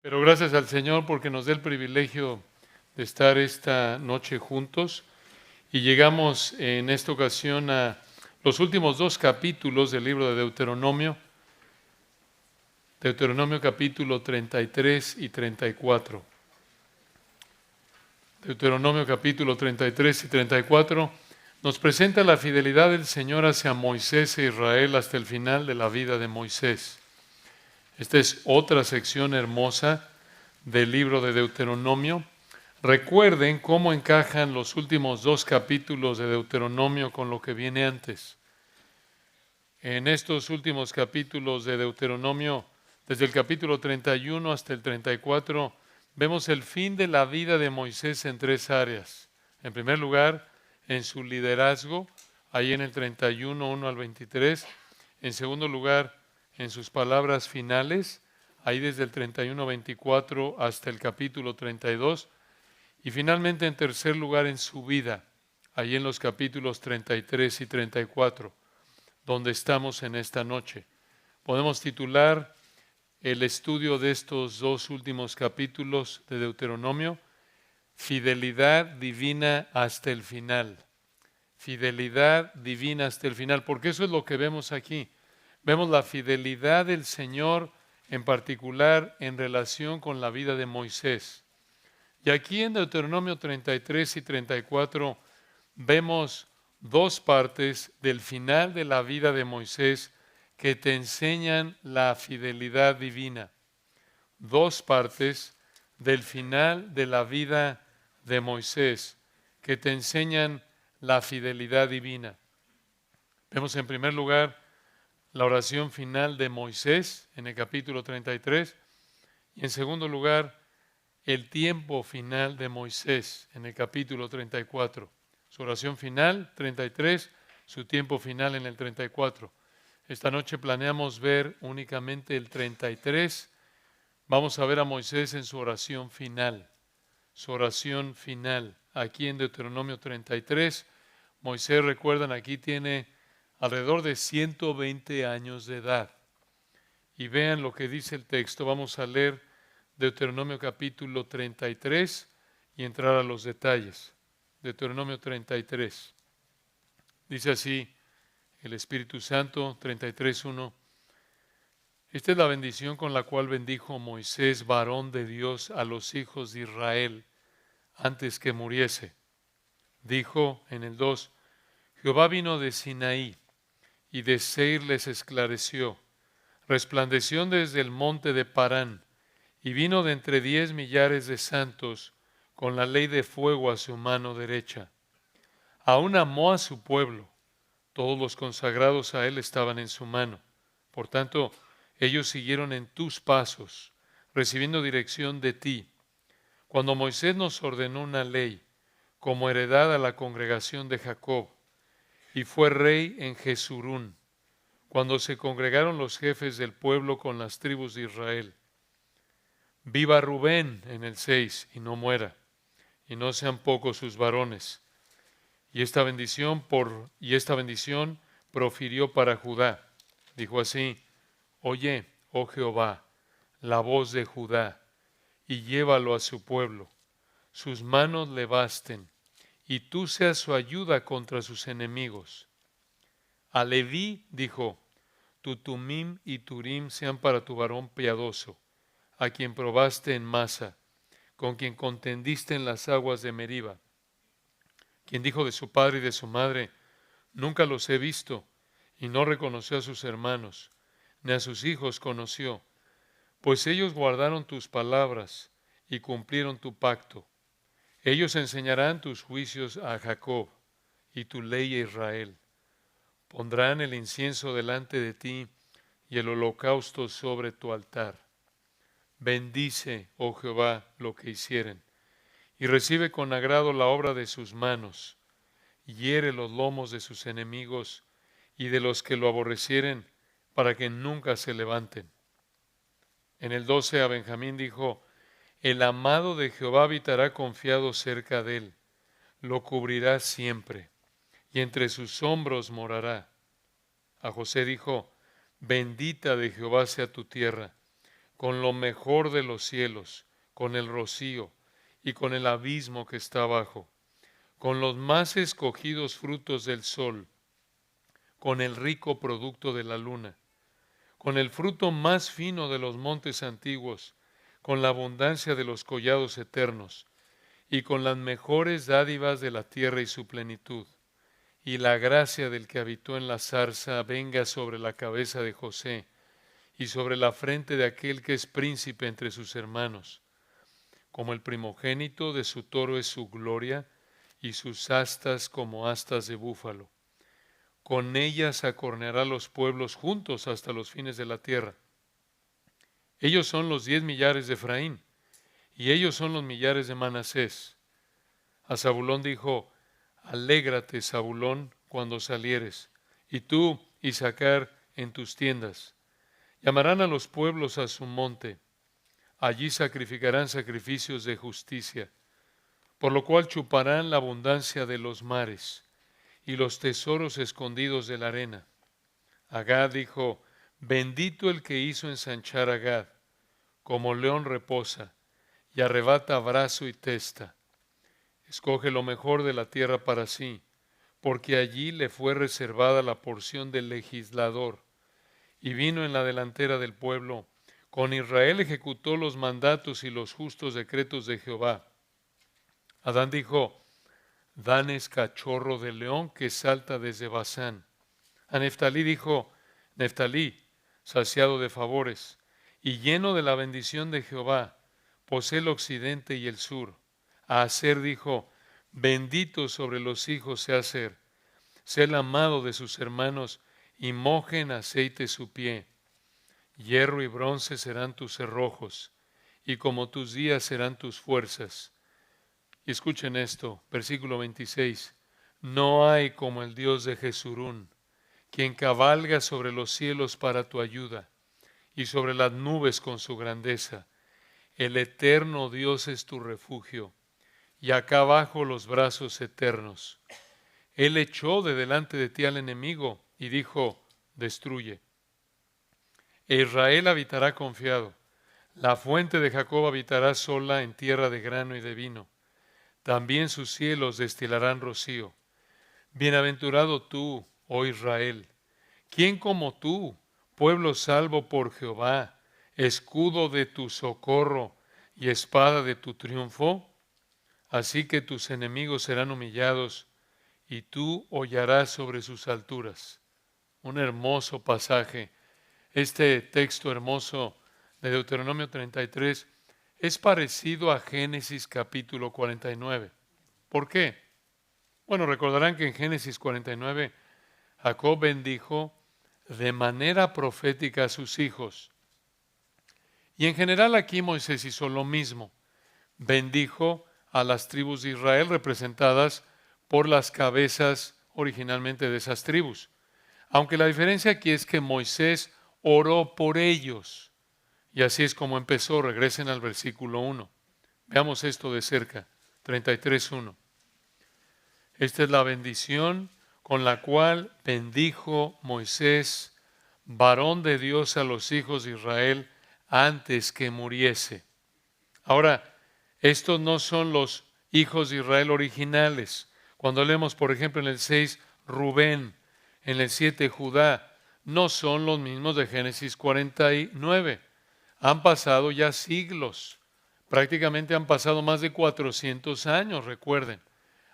Pero gracias al Señor porque nos da el privilegio de estar esta noche juntos y llegamos en esta ocasión a los últimos dos capítulos del libro de Deuteronomio, Deuteronomio capítulo 33 y 34. Deuteronomio capítulo 33 y 34 nos presenta la fidelidad del Señor hacia Moisés e Israel hasta el final de la vida de Moisés. Esta es otra sección hermosa del libro de Deuteronomio. Recuerden cómo encajan los últimos dos capítulos de Deuteronomio con lo que viene antes. En estos últimos capítulos de Deuteronomio, desde el capítulo 31 hasta el 34, vemos el fin de la vida de Moisés en tres áreas. En primer lugar, en su liderazgo, ahí en el 31, 1 al 23. En segundo lugar, en sus palabras finales, ahí desde el 31-24 hasta el capítulo 32. Y finalmente, en tercer lugar, en su vida, ahí en los capítulos 33 y 34, donde estamos en esta noche. Podemos titular el estudio de estos dos últimos capítulos de Deuteronomio, Fidelidad divina hasta el final. Fidelidad divina hasta el final, porque eso es lo que vemos aquí. Vemos la fidelidad del Señor, en particular en relación con la vida de Moisés. Y aquí en Deuteronomio 33 y 34 vemos dos partes del final de la vida de Moisés que te enseñan la fidelidad divina. Dos partes del final de la vida de Moisés que te enseñan la fidelidad divina. Vemos en primer lugar la oración final de Moisés en el capítulo 33 y en segundo lugar el tiempo final de Moisés en el capítulo 34. Su oración final, 33, su tiempo final en el 34. Esta noche planeamos ver únicamente el 33. Vamos a ver a Moisés en su oración final. Su oración final, aquí en Deuteronomio 33. Moisés, recuerdan, aquí tiene alrededor de 120 años de edad. Y vean lo que dice el texto. Vamos a leer Deuteronomio capítulo 33 y entrar a los detalles. Deuteronomio 33. Dice así el Espíritu Santo, 33:1. Esta es la bendición con la cual bendijo Moisés, varón de Dios, a los hijos de Israel antes que muriese. Dijo en el 2, Jehová vino de Sinaí y de Seir les esclareció. Resplandeció desde el monte de Parán y vino de entre 10 millares de santos con la ley de fuego a su mano derecha. Aún amó a su pueblo. Todos los consagrados a él estaban en su mano. Por tanto, ellos siguieron en tus pasos, recibiendo dirección de ti. Cuando Moisés nos ordenó una ley, como heredad a la congregación de Jacob, y fue rey en Jesurún, cuando se congregaron los jefes del pueblo con las tribus de Israel. Viva Rubén en el 6 y no muera, y no sean pocos sus varones. Y esta bendición profirió para Judá. Dijo así, oye, oh Jehová, la voz de Judá, y llévalo a su pueblo. Sus manos le basten, y tú seas su ayuda contra sus enemigos. A Leví dijo, tu Tumim y Turim sean para tu varón piadoso, a quien probaste en Masa, con quien contendiste en las aguas de Meriba, quien dijo de su padre y de su madre, nunca los he visto, y no reconoció a sus hermanos, ni a sus hijos conoció, pues ellos guardaron tus palabras y cumplieron tu pacto. Ellos enseñarán tus juicios a Jacob y tu ley a Israel. Pondrán el incienso delante de ti y el holocausto sobre tu altar. Bendice, oh Jehová, lo que hicieren, y recibe con agrado la obra de sus manos. Hiere los lomos de sus enemigos y de los que lo aborrecieren, para que nunca se levanten. En el 12 a Benjamín dijo, el amado de Jehová habitará confiado cerca de él, lo cubrirá siempre, y entre sus hombros morará. A José dijo, bendita de Jehová sea tu tierra, con lo mejor de los cielos, con el rocío y con el abismo que está abajo, con los más escogidos frutos del sol, con el rico producto de la luna, con el fruto más fino de los montes antiguos, con la abundancia de los collados eternos, y con las mejores dádivas de la tierra y su plenitud. Y la gracia del que habitó en la zarza venga sobre la cabeza de José, y sobre la frente de aquel que es príncipe entre sus hermanos. Como el primogénito de su toro es su gloria, y sus astas como astas de búfalo. Con ellas acorneará los pueblos juntos hasta los fines de la tierra. Ellos son los 10 millares de Efraín, y ellos son los millares de Manasés. A Zabulón dijo: Alégrate, Zabulón, cuando salieres, y tú, Isacar, en tus tiendas. Llamarán a los pueblos a su monte. Allí sacrificarán sacrificios de justicia, por lo cual chuparán la abundancia de los mares y los tesoros escondidos de la arena. A Gad dijo: Bendito el que hizo ensanchar a Gad, como león reposa, y arrebata brazo y testa. Escoge lo mejor de la tierra para sí, porque allí le fue reservada la porción del legislador, y vino en la delantera del pueblo. Con Israel ejecutó los mandatos y los justos decretos de Jehová. Adán dijo: Dan es cachorro de león que salta desde Basán. A Neftalí dijo: Neftalí, saciado de favores, y lleno de la bendición de Jehová, posee el occidente y el sur. A Aser dijo: Bendito sobre los hijos de Aser, sé el amado de sus hermanos, y moje en aceite su pie. Hierro y bronce serán tus cerrojos, y como tus días serán tus fuerzas. Y escuchen esto, versículo 26. No hay como el Dios de Jesurún, quien cabalga sobre los cielos para tu ayuda, y sobre las nubes con su grandeza. El eterno Dios es tu refugio, y acá abajo los brazos eternos. Él echó de delante de ti al enemigo, y dijo: Destruye. E Israel habitará confiado. La fuente de Jacob habitará sola en tierra de grano y de vino. También sus cielos destilarán rocío. Bienaventurado tú, oh Israel. ¿Quién como tú, pueblo salvo por Jehová, escudo de tu socorro y espada de tu triunfo? Así que tus enemigos serán humillados, y tú hollarás sobre sus alturas. Un hermoso pasaje. Este texto hermoso de Deuteronomio 33 es parecido a Génesis capítulo 49. ¿Por qué? Bueno, recordarán que en Génesis 49 Jacob bendijo de manera profética a sus hijos. Y en general aquí Moisés hizo lo mismo. Bendijo a las tribus de Israel representadas por las cabezas originalmente de esas tribus. Aunque la diferencia aquí es que Moisés oró por ellos. Y así es como empezó. Regresen al versículo 1. Veamos esto de cerca. 33:1. Esta es la bendición con la cual bendijo Moisés, varón de Dios, a los hijos de Israel antes que muriese. Ahora, estos no son los hijos de Israel originales. Cuando leemos, por ejemplo, en el 6, Rubén, en el 7, Judá, no son los mismos de Génesis 49. Han pasado ya siglos. Prácticamente han pasado más de 400 años, recuerden.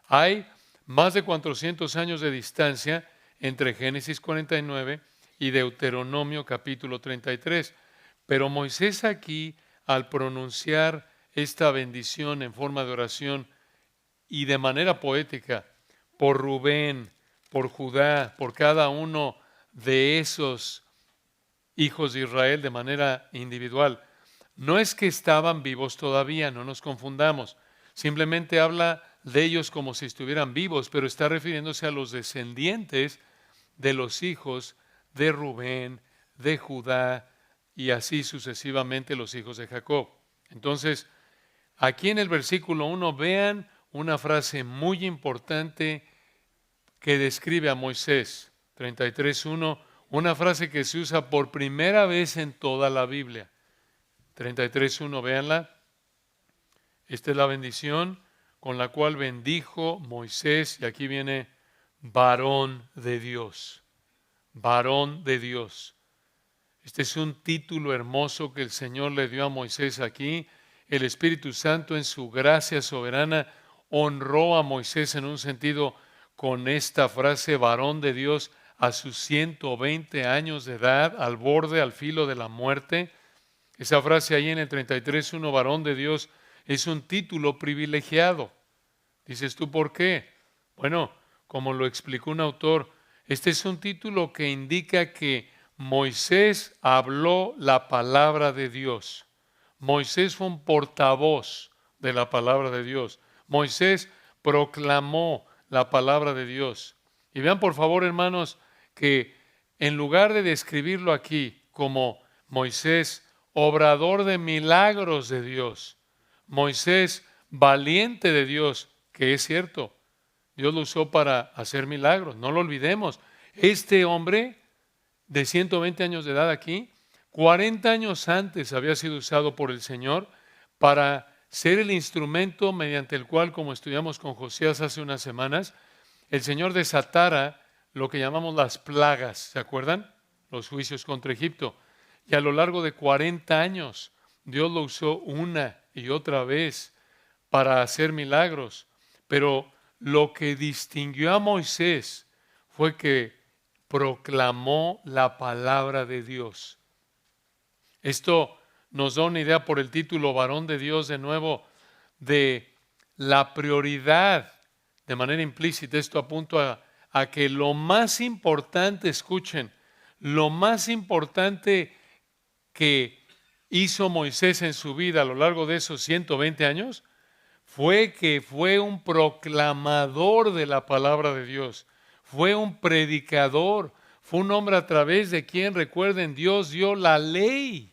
Hay más de 400 años de distancia entre Génesis 49 y Deuteronomio capítulo 33. Pero Moisés aquí, al pronunciar esta bendición en forma de oración y de manera poética, por Rubén, por Judá, por cada uno de esos hijos de Israel de manera individual, no es que estaban vivos todavía, no nos confundamos. Simplemente habla de ellos como si estuvieran vivos, pero está refiriéndose a los descendientes de los hijos de Rubén, de Judá y así sucesivamente los hijos de Jacob. Entonces, aquí en el versículo 1 vean una frase muy importante que describe a Moisés. 33:1, una frase que se usa por primera vez en toda la Biblia. 33:1, véanla. Esta es la bendición con la cual bendijo Moisés, y aquí viene varón de Dios, varón de Dios. Este es un título hermoso que el Señor le dio a Moisés aquí. El Espíritu Santo en su gracia soberana honró a Moisés en un sentido con esta frase, varón de Dios, a sus 120 años de edad, al borde, al filo de la muerte. Esa frase ahí en el 33:1, varón de Dios, es un título privilegiado. Dices tú, ¿por qué? Bueno, como lo explicó un autor, este es un título que indica que Moisés habló la palabra de Dios. Moisés fue un portavoz de la palabra de Dios. Moisés proclamó la palabra de Dios. Y vean por favor, hermanos, que en lugar de describirlo aquí como Moisés, obrador de milagros de Dios, Moisés, valiente de Dios, que es cierto, Dios lo usó para hacer milagros, no lo olvidemos. Este hombre de 120 años de edad aquí, 40 años antes había sido usado por el Señor para ser el instrumento mediante el cual, como estudiamos con Josías hace unas semanas, el Señor desatara lo que llamamos las plagas, ¿se acuerdan? Los juicios contra Egipto. Y a lo largo de 40 años, Dios lo usó una y otra vez para hacer milagros. Pero lo que distinguió a Moisés fue que proclamó la palabra de Dios. Esto nos da una idea por el título varón de Dios de nuevo de la prioridad, de manera implícita. Esto apunta a que lo más importante, escuchen, lo más importante que hizo Moisés en su vida a lo largo de esos 120 años fue que fue un proclamador de la palabra de Dios, fue un predicador, fue un hombre a través de quien, recuerden, Dios dio la ley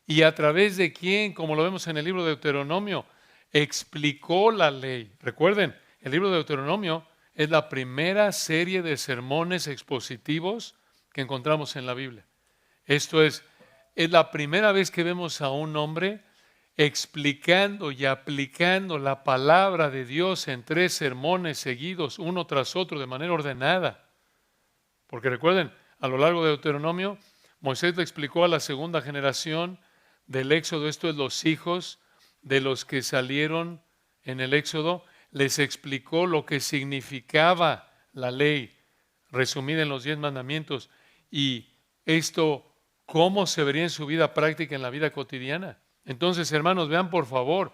y a través de quien, como lo vemos en el libro de Deuteronomio, explicó la ley. Recuerden, el libro de Deuteronomio es la primera serie de sermones expositivos que encontramos en la Biblia. Esto es la primera vez que vemos a un hombre explicando y aplicando la palabra de Dios en 3 sermones seguidos, uno tras otro, de manera ordenada. Porque recuerden, a lo largo de Deuteronomio, Moisés le explicó a la segunda generación del Éxodo, esto es los hijos de los que salieron en el Éxodo, les explicó lo que significaba la ley, resumida en los 10 mandamientos, y esto, cómo se vería en su vida práctica, en la vida cotidiana. Entonces, hermanos, vean por favor,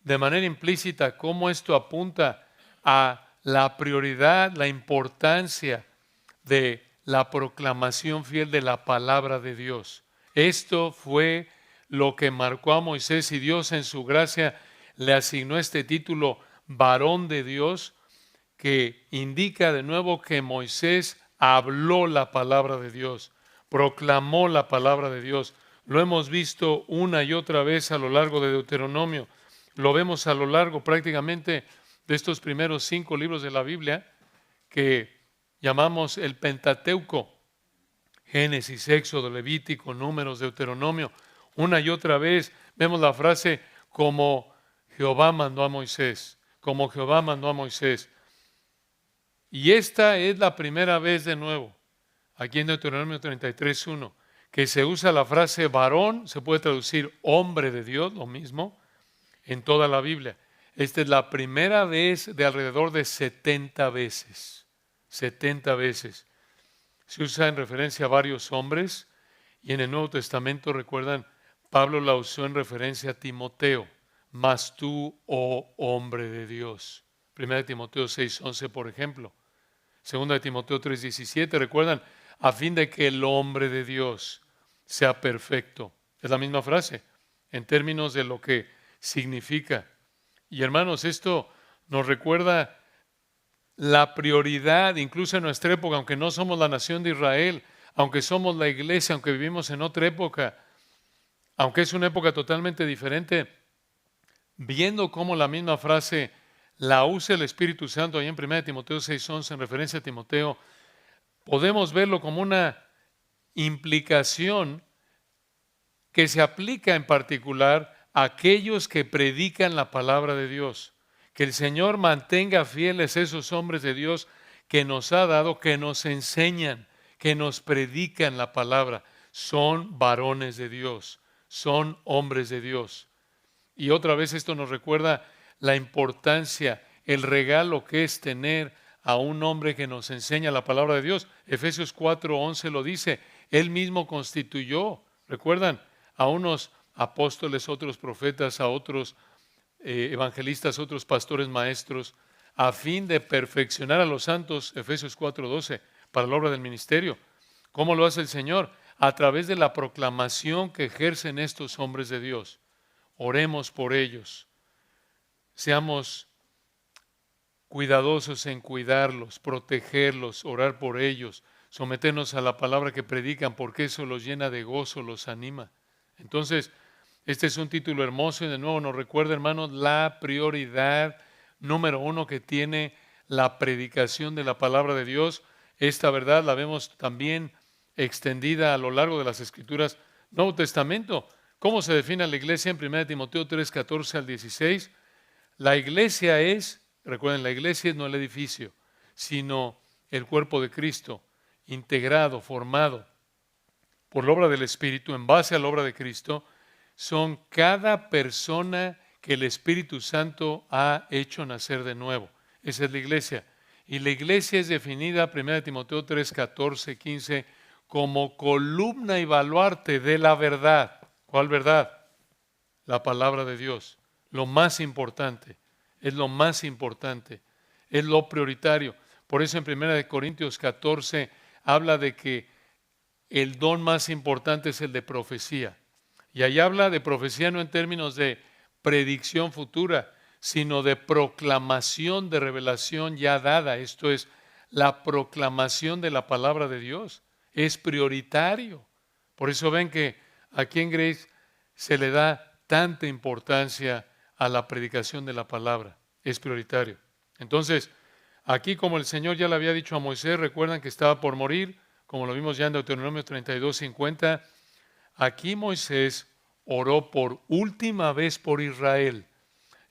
de manera implícita, cómo esto apunta a la prioridad, la importancia de la proclamación fiel de la palabra de Dios. Esto fue lo que marcó a Moisés, y Dios en su gracia le asignó este título, varón de Dios, que indica de nuevo que Moisés habló la palabra de Dios, proclamó la palabra de Dios. Lo hemos visto una y otra vez a lo largo de Deuteronomio. Lo vemos a lo largo prácticamente de estos primeros 5 libros de la Biblia que llamamos el Pentateuco. Génesis, Éxodo, Levítico, Números, Deuteronomio. Una y otra vez vemos la frase como Jehová mandó a Moisés, como Jehová mandó a Moisés. Y esta es la primera vez de nuevo, aquí en Deuteronomio 33:1, que se usa la frase varón, se puede traducir hombre de Dios, lo mismo, en toda la Biblia. Esta es la primera vez de alrededor de 70 veces. 70 veces. Se usa en referencia a varios hombres, y en el Nuevo Testamento, recuerdan, Pablo la usó en referencia a Timoteo. Mas tú, oh hombre de Dios. 1 Timoteo 6:11, por ejemplo. 2 Timoteo 3:17, recuerdan, a fin de que el hombre de Dios sea perfecto. Es la misma frase, en términos de lo que significa. Y hermanos, esto nos recuerda la prioridad, incluso en nuestra época, aunque no somos la nación de Israel, aunque somos la iglesia, aunque vivimos en otra época, aunque es una época totalmente diferente, viendo cómo la misma frase la usa el Espíritu Santo ahí en 1 Timoteo 6:11 en referencia a Timoteo, podemos verlo como una implicación que se aplica en particular a aquellos que predican la palabra de Dios. Que el Señor mantenga fieles esos hombres de Dios que nos ha dado, que nos enseñan, que nos predican la palabra. Son varones de Dios, son hombres de Dios. Y otra vez esto nos recuerda la importancia, el regalo que es tener a un hombre que nos enseña la palabra de Dios. Efesios 4:11 lo dice, Él mismo constituyó, ¿recuerdan? A unos apóstoles, otros profetas, a otros evangelistas, otros pastores maestros, a fin de perfeccionar a los santos, Efesios 4:12, para la obra del ministerio. ¿Cómo lo hace el Señor? A través de la proclamación que ejercen estos hombres de Dios. Oremos por ellos. Seamos cuidadosos en cuidarlos, protegerlos, orar por ellos, someternos a la palabra que predican, porque eso los llena de gozo, los anima. Entonces, este es un título hermoso y de nuevo nos recuerda, hermanos, la prioridad número uno que tiene la predicación de la palabra de Dios. Esta verdad la vemos también extendida a lo largo de las Escrituras. Nuevo Testamento. ¿Cómo se define la iglesia en 1 Timoteo 3:14 al 16? La iglesia es, recuerden, la iglesia no el edificio, sino el cuerpo de Cristo, integrado, formado por la obra del Espíritu, en base a la obra de Cristo, son cada persona que el Espíritu Santo ha hecho nacer de nuevo. Esa es la iglesia. Y la iglesia es definida, 1 Timoteo 3:14, 15, como columna y baluarte de la verdad. ¿Cuál verdad? La palabra de Dios. Lo más importante, es lo más importante, es lo prioritario. Por eso en 1 Corintios 14 habla de que el don más importante es el de profecía. Y ahí habla de profecía no en términos de predicción futura, sino de proclamación de revelación ya dada. Esto es la proclamación de la palabra de Dios. Es prioritario. Por eso ven que aquí en Grace se le da tanta importancia a la predicación de la palabra. Es prioritario. Entonces, aquí como el Señor ya le había dicho a Moisés, recuerdan que estaba por morir, como lo vimos ya en Deuteronomio 32:50, aquí Moisés oró por última vez por Israel.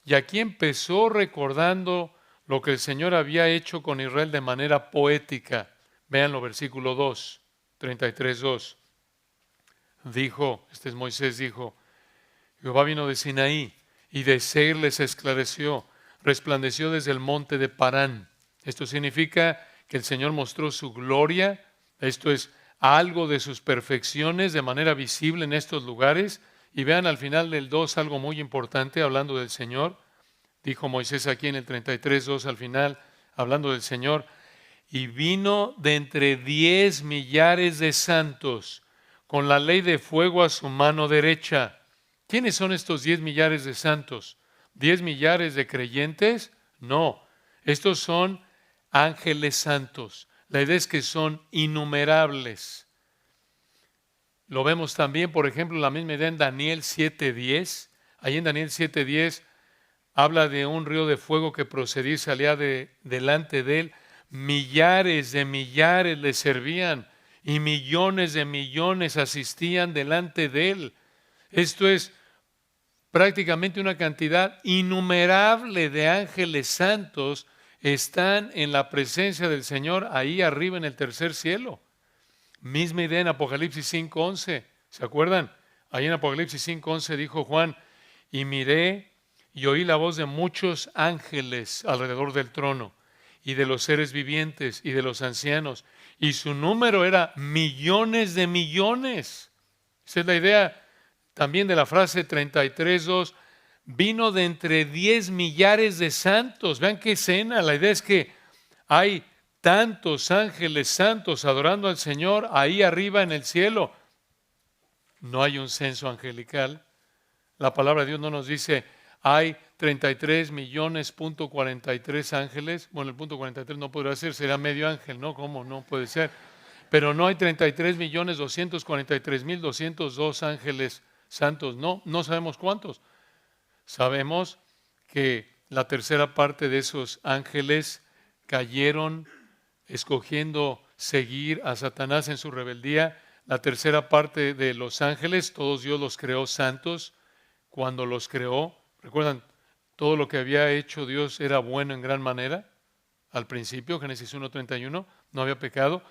Y aquí empezó recordando lo que el Señor había hecho con Israel de manera poética. Véanlo, versículo 2, 33:2. Dijo, este es Moisés, dijo, Jehová vino de Sinaí y de Seir les esclareció, resplandeció desde el monte de Parán. Esto significa que el Señor mostró su gloria, esto es algo de sus perfecciones de manera visible en estos lugares. Y vean al final del 2 algo muy importante hablando del Señor. Dijo Moisés aquí en el 33:2 al final, hablando del Señor, y vino de entre 10 millares de santos con la ley de fuego a su mano derecha. ¿Quiénes son estos 10 millares de santos? ¿10 millares de creyentes? No, estos son ángeles santos. La idea es que son innumerables. Lo vemos también, por ejemplo, la misma idea en Daniel 7:10. Ahí en Daniel 7:10 habla de un río de fuego que procedía y salía delante de él. Millares de millares le servían y millones de millones asistían delante de él. Esto es prácticamente una cantidad innumerable de ángeles santos están en la presencia del Señor ahí arriba en el tercer cielo. Misma idea en Apocalipsis 5:11. ¿Se acuerdan? Ahí en Apocalipsis 5:11 dijo Juan, y miré y oí la voz de muchos ángeles alrededor del trono, y de los seres vivientes y de los ancianos, y su número era millones de millones. Esa es la idea también de la frase 33:2, vino de entre 10 millares de santos. Vean qué escena, la idea es que hay tantos ángeles santos adorando al Señor ahí arriba en el cielo. No hay un censo angelical. La palabra de Dios no nos dice hay 33 millones, punto 43 ángeles. Bueno, el punto 43 no podrá ser, será medio ángel, ¿no? ¿Cómo? No puede ser. Pero no hay 33 millones 243 mil 202 ángeles santos. No sabemos cuántos. Sabemos que la tercera parte de esos ángeles cayeron escogiendo seguir a Satanás en su rebeldía. la tercera parte de los ángeles, todos Dios los creó santos. Cuando los creó, recuerdan, todo lo que había hecho Dios era bueno en gran manera. Al principio, Génesis 1:31, no había pecado,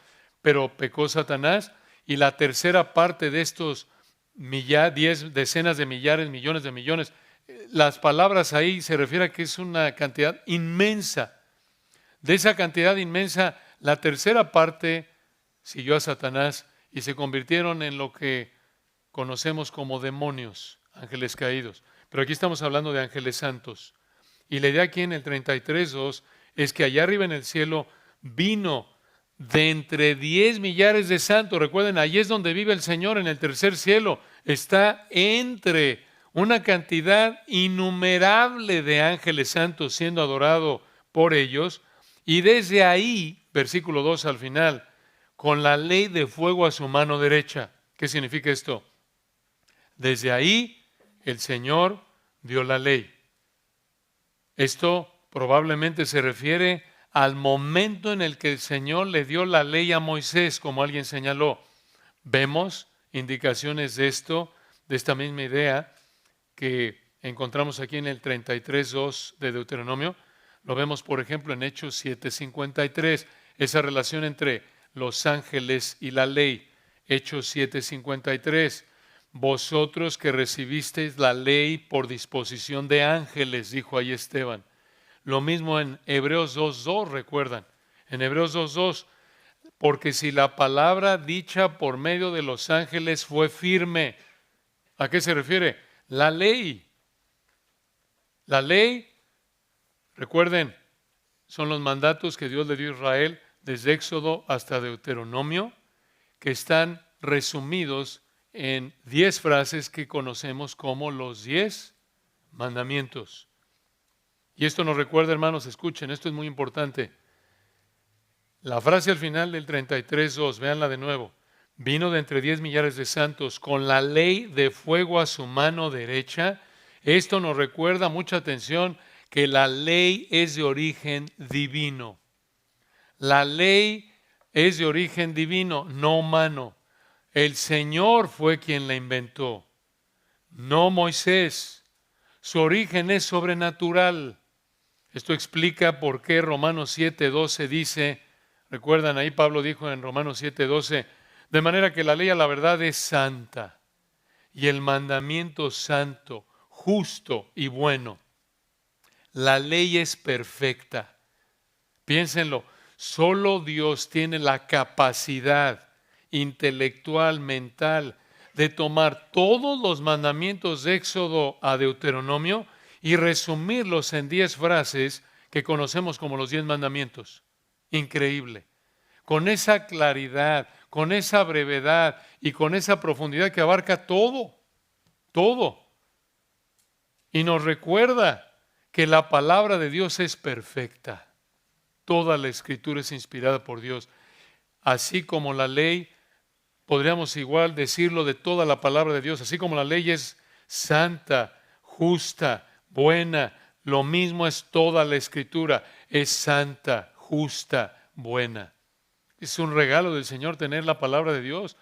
pero pecó Satanás. Y la tercera parte de estos 10 decenas de millares, millones de millones, las palabras ahí se refiere a que es una cantidad inmensa. De esa cantidad inmensa, la tercera parte siguió a Satanás y se convirtieron en lo que conocemos como demonios, ángeles caídos. Pero aquí estamos hablando de ángeles santos. Y la idea aquí en el 33:2 es que allá arriba en el cielo vino de entre 10 millares de santos. Recuerden, allí es donde vive el Señor, en el tercer cielo. Está entre una cantidad innumerable de ángeles santos siendo adorado por ellos. Y desde ahí, versículo 2 al final, con la ley de fuego a su mano derecha. ¿Qué significa esto? Desde ahí el Señor dio la ley. Esto probablemente se refiere al momento en el que el Señor le dio la ley a Moisés, como alguien señaló. Vemos indicaciones de esto, de esta misma idea que encontramos aquí en el 33:2 de Deuteronomio. Lo vemos, por ejemplo, en Hechos 7:53, esa relación entre los ángeles y la ley. Hechos 7:53. Vosotros que recibisteis la ley por disposición de ángeles, dijo ahí Esteban. Lo mismo en Hebreos 2:2, recuerdan. En Hebreos 2:2, porque si la palabra dicha por medio de los ángeles fue firme, ¿a qué se refiere? La ley. La ley, recuerden, son los mandatos que Dios le dio a Israel desde Éxodo hasta Deuteronomio, que están resumidos en 10 frases que conocemos como los 10 mandamientos. Y esto nos recuerda, hermanos, escuchen, esto es muy importante. La frase al final del 33:2, véanla de nuevo. Vino de entre 10 millares de santos con la ley de fuego a su mano derecha. Esto nos recuerda, mucha atención, que la ley es de origen divino. La ley es de origen divino, no humano. El Señor fue quien la inventó, no Moisés. Su origen es sobrenatural. Esto explica por qué Romanos 7:12 dice, recuerdan ahí Pablo dijo en Romanos 7:12, de manera que la ley a la verdad es santa y el mandamiento santo, justo y bueno. La ley es perfecta. Piénsenlo, solo Dios tiene la capacidad intelectual, mental, de tomar todos los mandamientos de Éxodo a Deuteronomio y resumirlos en 10 frases que conocemos como los 10 mandamientos. Increíble. Con esa claridad, con esa brevedad y con esa profundidad que abarca todo, todo. Y nos recuerda que la palabra de Dios es perfecta. Toda la Escritura es inspirada por Dios. Así como la ley, podríamos igual decirlo de toda la palabra de Dios, así como la ley es santa, justa, buena, lo mismo es toda la Escritura, es santa, justa, buena. Es un regalo del Señor tener la palabra de Dios.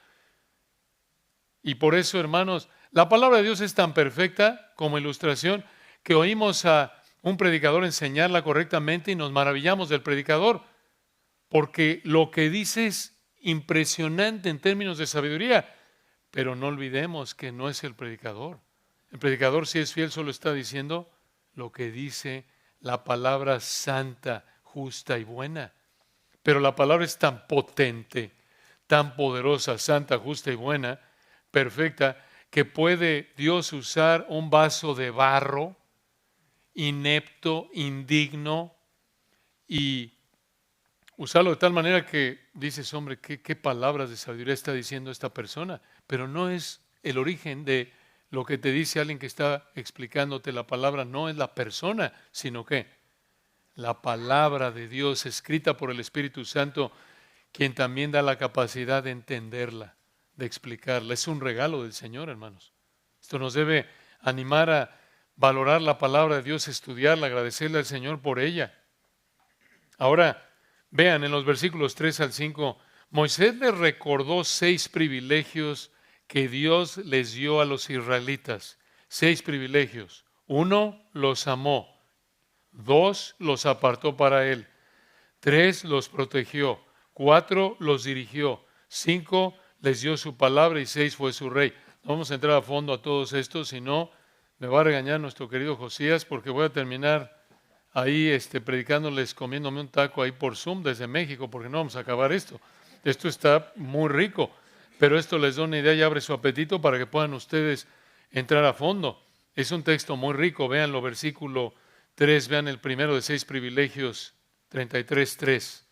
Y por eso, hermanos, la palabra de Dios es tan perfecta como ilustración que oímos a un predicador enseñarla correctamente y nos maravillamos del predicador, porque lo que dice es impresionante en términos de sabiduría, pero no olvidemos que no es el predicador. El predicador, si es fiel, solo está diciendo lo que dice la palabra santa, justa y buena. Pero la palabra es tan potente, tan poderosa, santa, justa y buena, perfecta, que puede Dios usar un vaso de barro, inepto, indigno, y usarlo de tal manera que dices, hombre, ¿qué palabras de sabiduría está diciendo esta persona? Pero no es el origen de lo que te dice alguien que está explicándote la palabra, no es la persona, sino que la palabra de Dios escrita por el Espíritu Santo, quien también da la capacidad de entenderla, de explicarla. Es un regalo del Señor, hermanos. Esto nos debe animar a valorar la palabra de Dios, estudiarla, agradecerle al Señor por ella. Ahora, vean en los versículos 3 al 5, Moisés les recordó 6 privilegios que Dios les dio a los israelitas. 6 privilegios. 1, los amó. 2, los apartó para él. 3, los protegió. 4, los dirigió. 5, les dio su palabra y 6, fue su rey. No vamos a entrar a fondo a todos estos, si no, me va a regañar nuestro querido Josías porque voy a terminar ahí predicándoles, comiéndome un taco ahí por Zoom desde México, porque no vamos a acabar esto. Esto está muy rico, pero esto les da una idea y abre su apetito para que puedan ustedes entrar a fondo. Es un texto muy rico, véanlo, versículo 3, vean el primero de 6 privilegios, 33:3.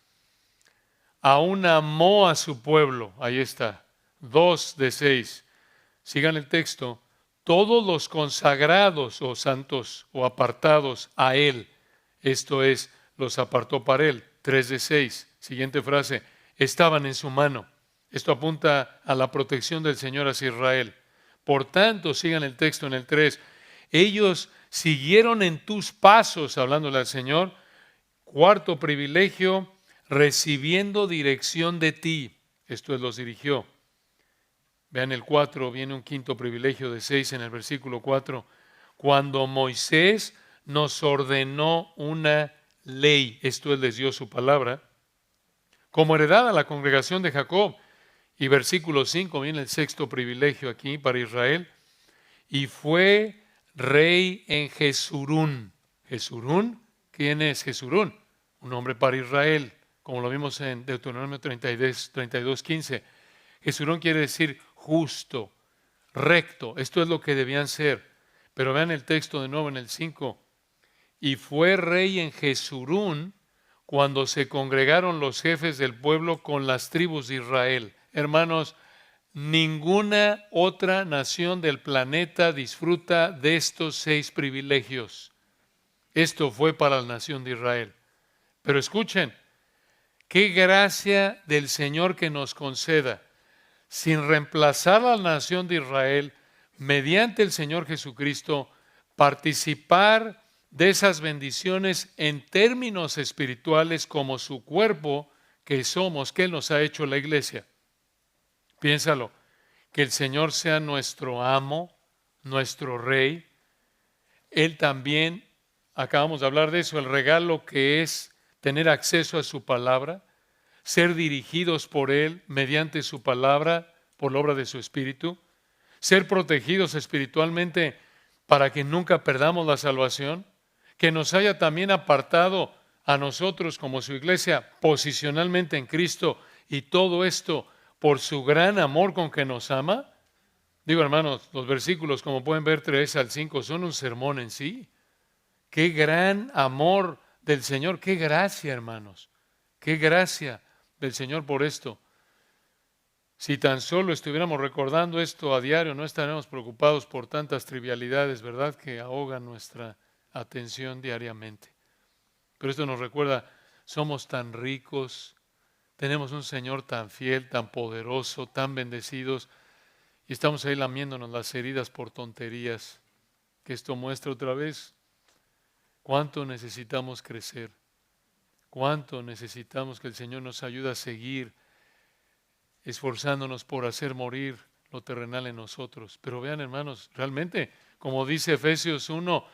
Aún amó a su pueblo, ahí está, 2 de 6. Sigan el texto, todos los consagrados o santos o apartados a él, esto es, los apartó para él, 3 de 6. Siguiente frase, estaban en su mano. Esto apunta a la protección del Señor hacia Israel. Por tanto, sigan el texto en el 3, ellos siguieron en tus pasos, hablándole al Señor. Cuarto privilegio, recibiendo dirección de ti. Esto es, los dirigió. Vean el 4, viene un quinto privilegio de 6 en el versículo 4. Cuando Moisés nos ordenó una ley, esto es, les dio su palabra, como heredad a la congregación de Jacob. Y versículo 5, viene el sexto privilegio aquí para Israel. Y fue rey en Jesurún. ¿Jesurún? ¿Quién es Jesurún? Un hombre para Israel, como lo vimos en Deuteronomio 32:15. Jesurún quiere decir justo, recto. Esto es lo que debían ser. Pero vean el texto de nuevo en el 5. Y fue rey en Jesurún cuando se congregaron los jefes del pueblo con las tribus de Israel. Hermanos, ninguna otra nación del planeta disfruta de estos 6 privilegios. Esto fue para la nación de Israel. Pero escuchen, qué gracia del Señor que nos conceda, sin reemplazar a la nación de Israel, mediante el Señor Jesucristo, participar de esas bendiciones en términos espirituales como su cuerpo que somos, que Él nos ha hecho la iglesia. Piénsalo, que el Señor sea nuestro amo, nuestro rey. Él también, acabamos de hablar de eso, el regalo que es tener acceso a su palabra, ser dirigidos por Él mediante su palabra, por la obra de su Espíritu, ser protegidos espiritualmente para que nunca perdamos la salvación, que nos haya también apartado a nosotros como su iglesia posicionalmente en Cristo, y todo esto por su gran amor con que nos ama. Digo, hermanos, los versículos, como pueden ver, 3 al 5, son un sermón en sí. Qué gran amor del Señor, qué gracia, hermanos, qué gracia del Señor por esto. Si tan solo estuviéramos recordando esto a diario, no estaríamos preocupados por tantas trivialidades, ¿verdad?, que ahogan nuestra atención diariamente. Pero esto nos recuerda, somos tan ricos, tenemos un Señor tan fiel, tan poderoso, tan bendecidos, y estamos ahí lamiéndonos las heridas por tonterías, que esto muestra otra vez cuánto necesitamos crecer, cuánto necesitamos que el Señor nos ayude a seguir esforzándonos por hacer morir lo terrenal en nosotros. Pero vean, hermanos, realmente, como dice Efesios 1,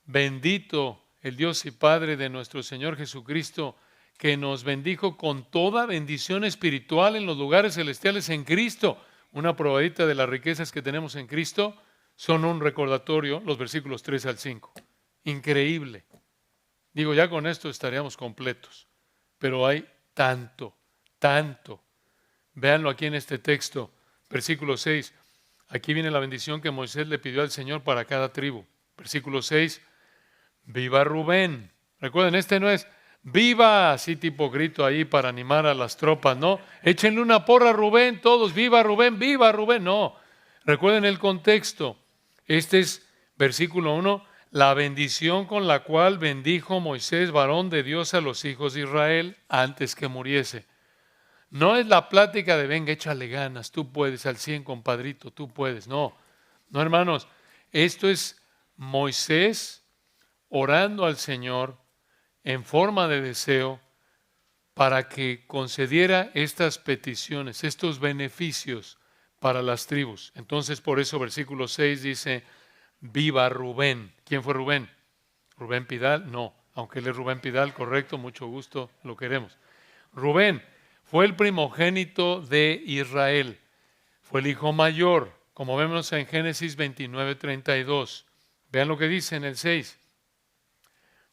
bendito el Dios y Padre de nuestro Señor Jesucristo, que nos bendijo con toda bendición espiritual en los lugares celestiales en Cristo. Una probadita de las riquezas que tenemos en Cristo son un recordatorio, los versículos 3 al 5. Increíble. Digo, ya con esto estaríamos completos. Pero hay tanto, tanto. Véanlo aquí en este texto, versículo 6. Aquí viene la bendición que Moisés le pidió al Señor para cada tribu. Versículo 6. Viva Rubén. Recuerden, este no es viva, así tipo grito ahí para animar a las tropas, no. Échenle una porra a Rubén, todos, viva Rubén, viva Rubén. No. Recuerden el contexto. Este es versículo 1. La bendición con la cual bendijo Moisés, varón de Dios, a los hijos de Israel antes que muriese. No es la plática de venga, échale ganas, tú puedes, al 100, compadrito, tú puedes. No, no, hermanos, esto es Moisés orando al Señor en forma de deseo para que concediera estas peticiones, estos beneficios para las tribus. Entonces, por eso versículo 6 dice, viva Rubén. ¿Quién fue Rubén? ¿Rubén Pidal? No, aunque él es Rubén Pidal, correcto, mucho gusto, lo queremos. Rubén fue el primogénito de Israel, fue el hijo mayor, como vemos en Génesis 29:32. Vean lo que dice en el 6.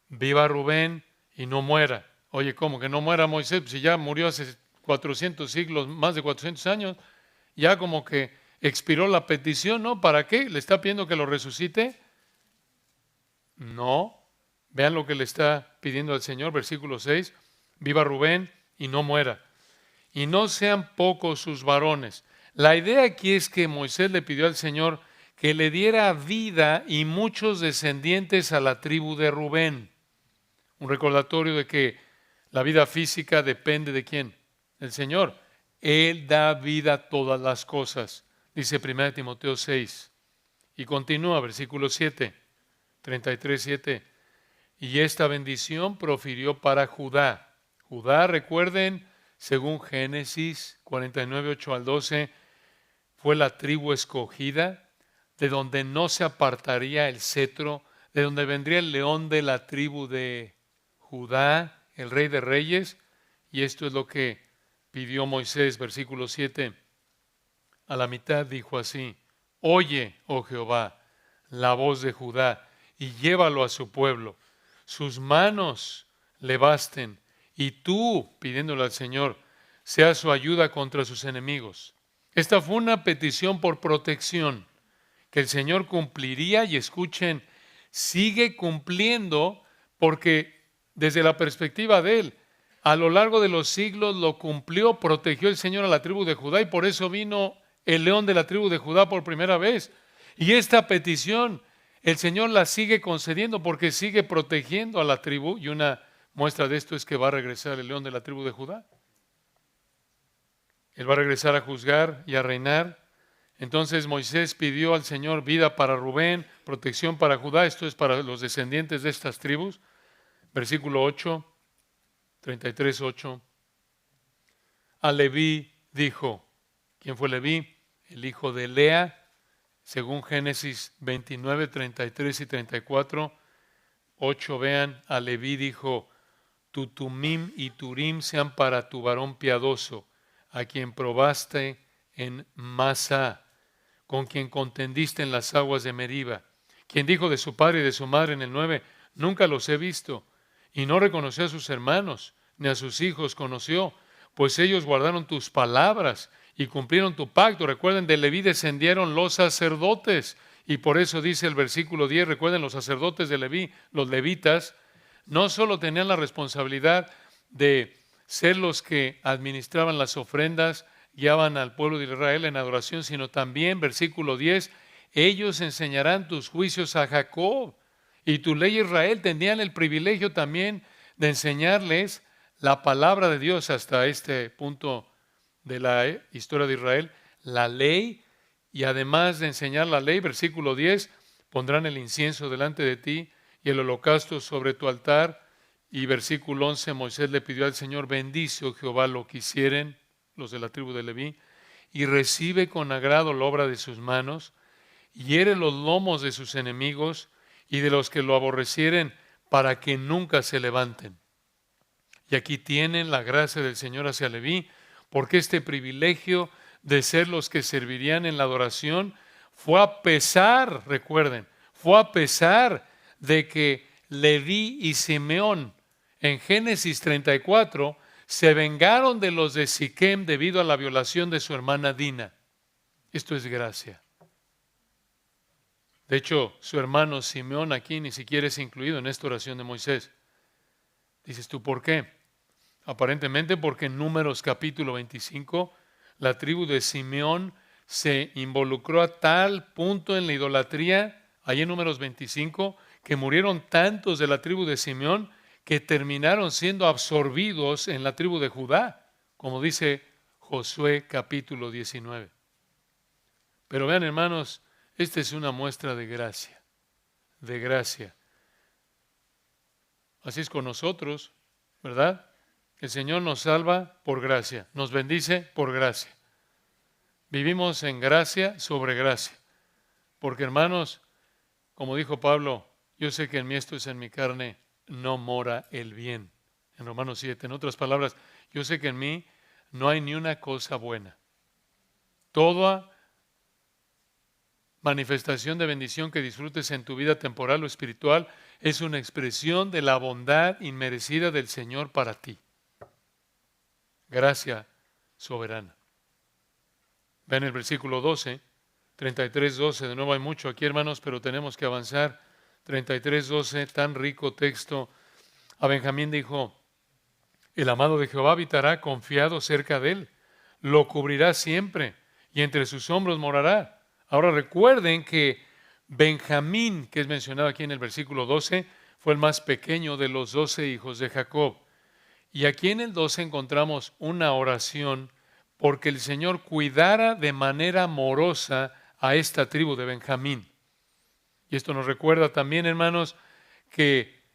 Viva Rubén y no muera. Oye, ¿cómo que no muera Moisés? Pues si ya murió hace 400 siglos, más de 400 años, ya como que expiró la petición, ¿no? ¿Para qué? ¿Le está pidiendo que lo resucite? No. Vean lo que le está pidiendo al Señor, versículo 6. Viva Rubén y no muera. Y no sean pocos sus varones. La idea aquí es que Moisés le pidió al Señor que le diera vida y muchos descendientes a la tribu de Rubén. Un recordatorio de que la vida física depende de quién, del Señor. Él da vida a todas las cosas, dice 1 Timoteo 6. Y continúa, versículo 7, 33:7. Y esta bendición profirió para Judá. Judá, recuerden, según Génesis 49:8-12, fue la tribu escogida, de donde no se apartaría el cetro, de donde vendría el león de la tribu de Judá, el rey de reyes. Y esto es lo que pidió Moisés, versículo 7. A la mitad dijo así: oye, oh Jehová, la voz de Judá, y llévalo a su pueblo. Sus manos le basten, y tú, pidiéndole al Señor, sea su ayuda contra sus enemigos. Esta fue una petición por protección que el Señor cumpliría, y escuchen, sigue cumpliendo, porque desde la perspectiva de Él, a lo largo de los siglos lo cumplió, protegió el Señor a la tribu de Judá, y por eso vino el león de la tribu de Judá por primera vez. Y esta petición el Señor la sigue concediendo porque sigue protegiendo a la tribu, y una muestra de esto es que va a regresar el león de la tribu de Judá. Él va a regresar a juzgar y a reinar. Entonces Moisés pidió al Señor vida para Rubén, protección para Judá. Esto es para los descendientes de estas tribus. Versículo 8, 33:8. A Leví dijo, ¿quién fue Leví? El hijo de Lea, según Génesis 29, 33 y 34. 8, vean, a Leví dijo, tu Tumim y Turim sean para tu varón piadoso, a quien probaste en Masá, con quien contendiste en las aguas de Meriba, quien dijo de su padre y de su madre en el 9, nunca los he visto, y no reconoció a sus hermanos, ni a sus hijos conoció, pues ellos guardaron tus palabras y cumplieron tu pacto. Recuerden, de Leví descendieron los sacerdotes, y por eso dice el versículo 10, recuerden, los sacerdotes de Leví, los levitas, no solo tenían la responsabilidad de ser los que administraban las ofrendas, guiaban al pueblo de Israel en adoración, sino también, versículo 10, ellos enseñarán tus juicios a Jacob, y tu ley Israel. Tenían el privilegio también de enseñarles la palabra de Dios hasta este punto de la historia de Israel, la ley, y además de enseñar la ley, versículo 10, pondrán el incienso delante de ti y el holocausto sobre tu altar. Y versículo 11, Moisés le pidió al Señor, bendice, oh Jehová, lo que hicieren los de la tribu de Leví, y recibe con agrado la obra de sus manos, hiere los lomos de sus enemigos y de los que lo aborrecieren, para que nunca se levanten. Y aquí tienen la gracia del Señor hacia Leví, porque este privilegio de ser los que servirían en la adoración fue a pesar, recuerden, fue a pesar de que Leví y Simeón en Génesis 34 se vengaron de los de Siquem debido a la violación de su hermana Dina. Esto es gracia. De hecho, su hermano Simeón aquí ni siquiera es incluido en esta oración de Moisés. Dices tú, ¿por qué? Aparentemente porque en Números capítulo 25, la tribu de Simeón se involucró a tal punto en la idolatría, ahí en Números 25, que murieron tantos de la tribu de Simeón que terminaron siendo absorbidos en la tribu de Judá, como dice Josué capítulo 19. Pero vean, hermanos, esta es una muestra de gracia, de gracia. Así es con nosotros, ¿verdad? El Señor nos salva por gracia, nos bendice por gracia. Vivimos en gracia sobre gracia. Porque hermanos, como dijo Pablo, yo sé que en mí, esto es en mi carne, no mora el bien. En Romanos 7, en otras palabras, yo sé que en mí no hay ni una cosa buena. Toda manifestación de bendición que disfrutes en tu vida temporal o espiritual es una expresión de la bondad inmerecida del Señor para ti. Gracia soberana. Ven el versículo 12, 33:12. De nuevo hay mucho aquí, hermanos, pero tenemos que avanzar. 33:12, tan rico texto. A Benjamín dijo: el amado de Jehová habitará confiado cerca de él, lo cubrirá siempre y entre sus hombros morará. Ahora recuerden que Benjamín, que es mencionado aquí en el versículo 12, fue el más pequeño de los 12 hijos de Jacob. Y aquí en el 12 encontramos una oración porque el Señor cuidara de manera amorosa a esta tribu de Benjamín. Y esto nos recuerda también, hermanos,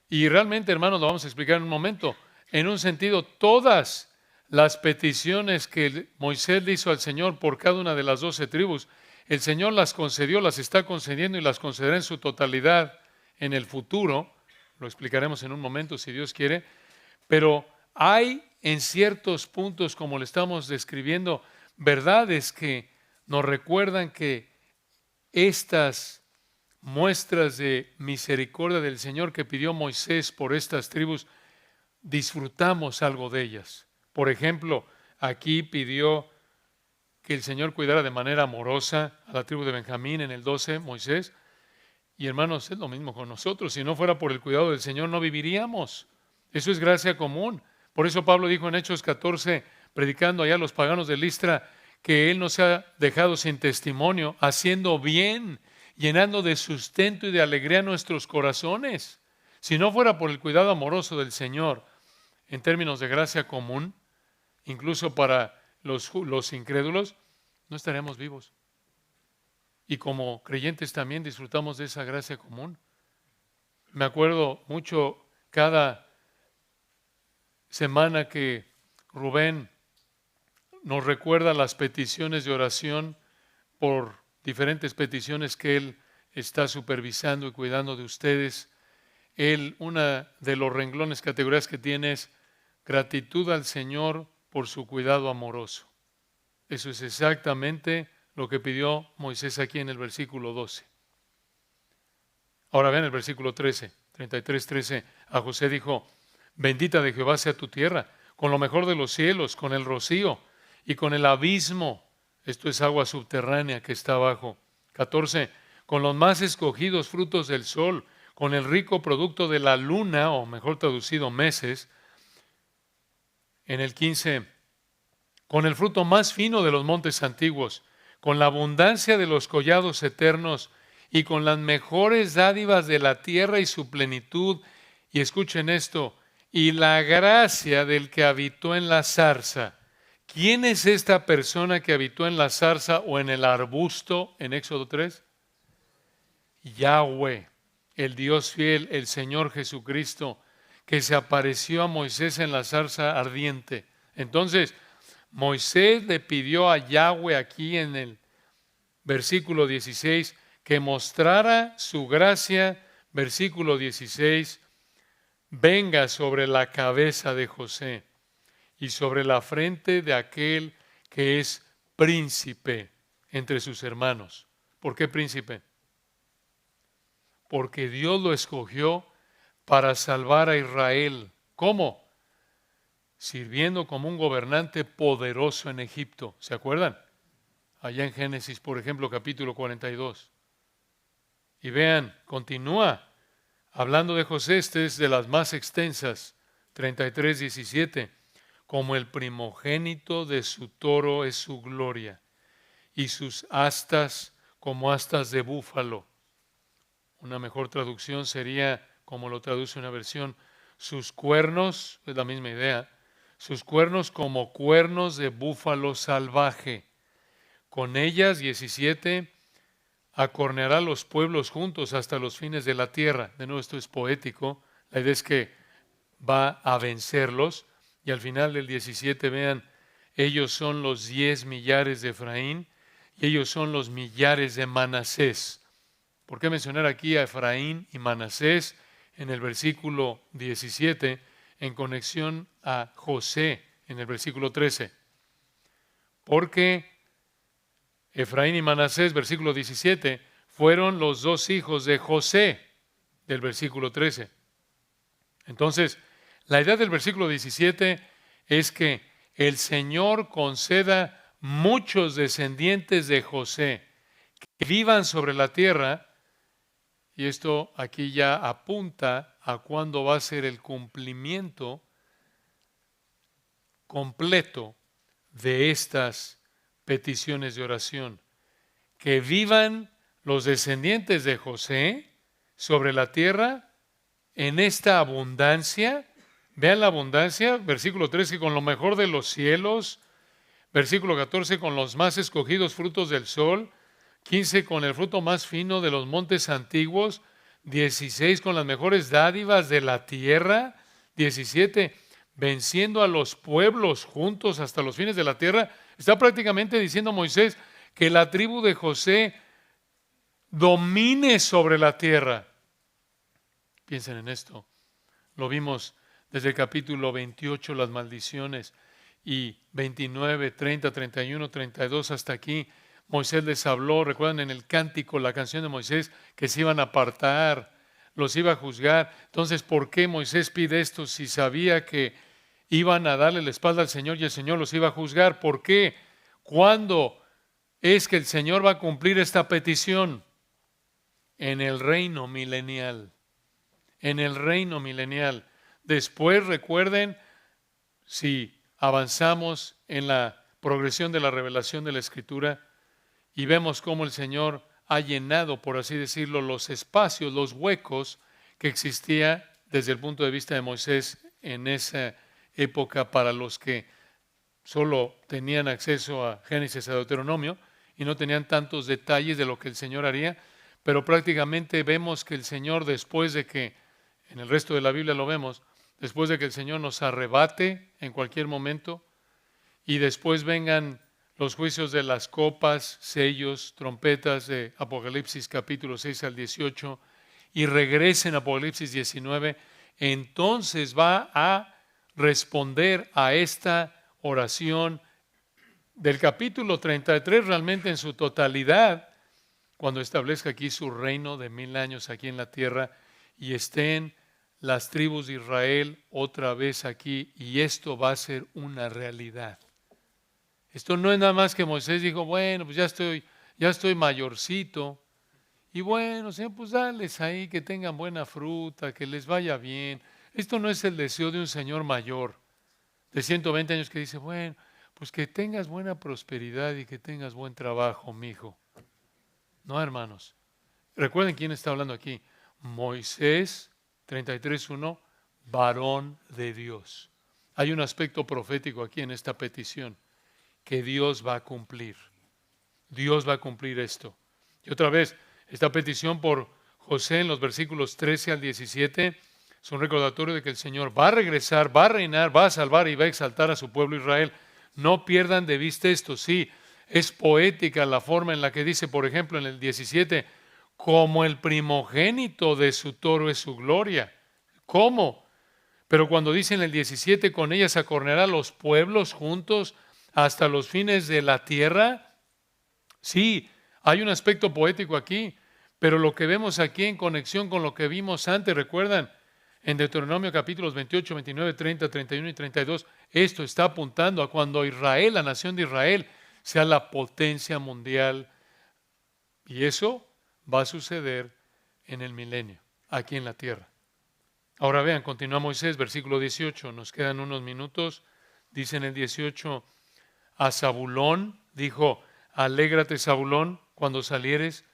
y realmente, hermanos, lo vamos a explicar en un momento, en un sentido, todas las peticiones que Moisés le hizo al Señor por cada una de las 12 tribus, el Señor las concedió, las está concediendo y las concederá en su totalidad en el futuro. Lo explicaremos en un momento, si Dios quiere. Pero hay en ciertos puntos, como le estamos describiendo, verdades que nos recuerdan que estas muestras de misericordia del Señor que pidió Moisés por estas tribus, disfrutamos algo de ellas. Por ejemplo, aquí pidió que el Señor cuidara de manera amorosa a la tribu de Benjamín en el 12, Moisés. Y hermanos, es lo mismo con nosotros. Si no fuera por el cuidado del Señor, no viviríamos. Eso es gracia común. Por eso Pablo dijo en Hechos 14, predicando allá a los paganos de Listra, que Él no se ha dejado sin testimonio, haciendo bien, llenando de sustento y de alegría nuestros corazones. Si no fuera por el cuidado amoroso del Señor, en términos de gracia común, incluso para los incrédulos, no estaríamos vivos. Y como creyentes también disfrutamos de esa gracia común. Me acuerdo mucho cada semana que Rubén nos recuerda las peticiones de oración por diferentes peticiones que él está supervisando y cuidando de ustedes. Una de los renglones, categorías que tiene es gratitud al Señor por su cuidado amoroso. Eso es exactamente lo que pidió Moisés aquí en el versículo 12. Ahora vean el versículo 13, 33:13. A José dijo: bendita de Jehová sea tu tierra, con lo mejor de los cielos, con el rocío y con el abismo. Esto es agua subterránea que está abajo. 14. Con los más escogidos frutos del sol, con el rico producto de la luna, o mejor traducido, meses. En el 15. Con el fruto más fino de los montes antiguos, con la abundancia de los collados eternos y con las mejores dádivas de la tierra y su plenitud. Y escuchen esto, y la gracia del que habitó en la zarza. ¿Quién es esta persona que habitó en la zarza o en el arbusto en Éxodo 3? Yahweh, el Dios fiel, el Señor Jesucristo, que se apareció a Moisés en la zarza ardiente. Entonces, Moisés le pidió a Yahweh aquí en el versículo 16 que mostrara su gracia. Versículo 16, venga sobre la cabeza de José y sobre la frente de aquel que es príncipe entre sus hermanos. ¿Por qué príncipe? Porque Dios lo escogió para salvar a Israel. ¿Cómo? Sirviendo como un gobernante poderoso en Egipto. ¿Se acuerdan? Allá en Génesis, por ejemplo, capítulo 42. Y vean, continúa hablando de José. Esta es de las más extensas. 33:17. Como el primogénito de su toro es su gloria, y sus astas como astas de búfalo. Una mejor traducción sería, como lo traduce una versión, sus cuernos, es la misma idea, sus cuernos como cuernos de búfalo salvaje. Con ellas, 17, acorneará los pueblos juntos hasta los fines de la tierra. De nuevo, esto es poético. La idea es que va a vencerlos. Y al final del 17 vean, ellos son los 10 millares de Efraín y ellos son los millares de Manasés. ¿Por qué mencionar aquí a Efraín y Manasés en el versículo 17 en conexión a José en el versículo 13? Porque Efraín y Manasés, versículo 17, fueron los dos hijos de José del versículo 13. Entonces, la idea del versículo 17 es que el Señor conceda muchos descendientes de José que vivan sobre la tierra, y esto aquí ya apunta a cuándo va a ser el cumplimiento completo de estas peticiones de oración. Que vivan los descendientes de José sobre la tierra en esta abundancia. Vean la abundancia, versículo 13, con lo mejor de los cielos, versículo 14, con los más escogidos frutos del sol, 15, con el fruto más fino de los montes antiguos, 16, con las mejores dádivas de la tierra, 17, venciendo a los pueblos juntos hasta los fines de la tierra. Está prácticamente diciendo Moisés que la tribu de José domine sobre la tierra. Piensen en esto. Lo vimos desde el capítulo 28, las maldiciones, y 29, 30, 31, 32 hasta aquí. Moisés les habló, recuerdan en el cántico, la canción de Moisés, que se iban a apartar, los iba a juzgar. Entonces, ¿por qué Moisés pide esto si sabía que iban a darle la espalda al Señor y el Señor los iba a juzgar? ¿Por qué? ¿Cuándo es que el Señor va a cumplir esta petición? En el reino milenial. En el reino milenial. Después, recuerden, si avanzamos en la progresión de la revelación de la Escritura y vemos cómo el Señor ha llenado, por así decirlo, los espacios, los huecos que existía desde el punto de vista de Moisés en esa época para los que solo tenían acceso a Génesis y a Deuteronomio y no tenían tantos detalles de lo que el Señor haría, pero prácticamente vemos que el Señor, después de que, en el resto de la Biblia lo vemos, después de que el Señor nos arrebate en cualquier momento y después vengan los juicios de las copas, sellos, trompetas de Apocalipsis capítulo 6 al 18 y regresen a Apocalipsis 19, entonces va a responder a esta oración del capítulo 33 realmente en su totalidad, cuando establezca aquí su reino de 1000 años aquí en la tierra y estén las tribus de Israel otra vez aquí, y esto va a ser una realidad. Esto no es nada más que Moisés dijo, bueno, pues ya estoy mayorcito, y bueno, Señor, pues dales ahí que tengan buena fruta, que les vaya bien. Esto no es el deseo de un señor mayor de 120 años que dice, bueno, pues que tengas buena prosperidad y que tengas buen trabajo, mijo. No, hermanos. Recuerden quién está hablando aquí. Moisés, 33:1, varón de Dios. Hay un aspecto profético aquí en esta petición, que Dios va a cumplir. Dios va a cumplir esto. Y otra vez, esta petición por José en los versículos 13 al 17 es un recordatorio de que el Señor va a regresar, va a reinar, va a salvar y va a exaltar a su pueblo Israel. No pierdan de vista esto. Sí, es poética la forma en la que dice, por ejemplo, en el 17, como el primogénito de su toro es su gloria. ¿Cómo? Pero cuando dice en el 17, con ella sacorneará los pueblos juntos hasta los fines de la tierra. Sí, hay un aspecto poético aquí, pero lo que vemos aquí en conexión con lo que vimos antes, recuerdan, en Deuteronomio capítulos 28, 29, 30, 31 y 32, esto está apuntando a cuando Israel, la nación de Israel, sea la potencia mundial. Y eso va a suceder en el milenio, aquí en la tierra. Ahora vean, continúa Moisés, versículo 18, nos quedan unos minutos. Dice en el 18, a Zabulón dijo, alégrate Zabulón cuando salieres,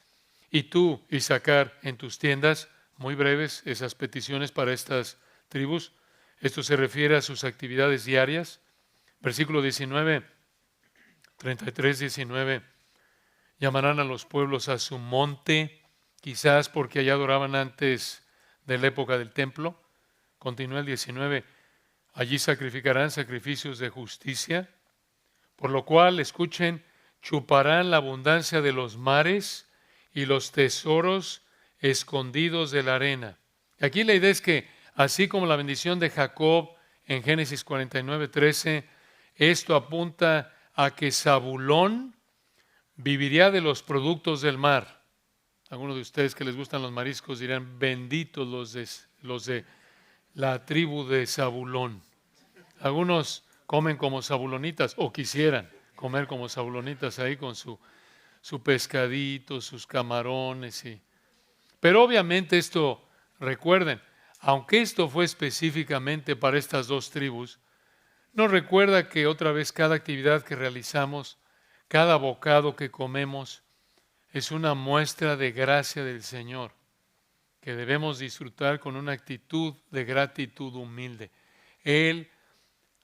y tú, Isaacar, en tus tiendas. Muy breves esas peticiones para estas tribus. Esto se refiere a sus actividades diarias. Versículo 19, 33, 19. Llamarán a los pueblos a su monte, quizás porque allá adoraban antes de la época del templo. Continúa el 19. Allí sacrificarán sacrificios de justicia, por lo cual, escuchen, chuparán la abundancia de los mares y los tesoros escondidos de la arena. Aquí la idea es que, así como la bendición de Jacob en Génesis 49:13, esto apunta a que Zabulón viviría de los productos del mar. Algunos de ustedes que les gustan los mariscos dirán, benditos los de la tribu de Zabulón. Algunos comen como zabulonitas o quisieran comer como zabulonitas ahí con su pescadito, sus camarones. Pero obviamente esto, recuerden, aunque esto fue específicamente para estas dos tribus, nos recuerda que otra vez cada actividad que realizamos, cada bocado que comemos, es una muestra de gracia del Señor, que debemos disfrutar con una actitud de gratitud humilde. Él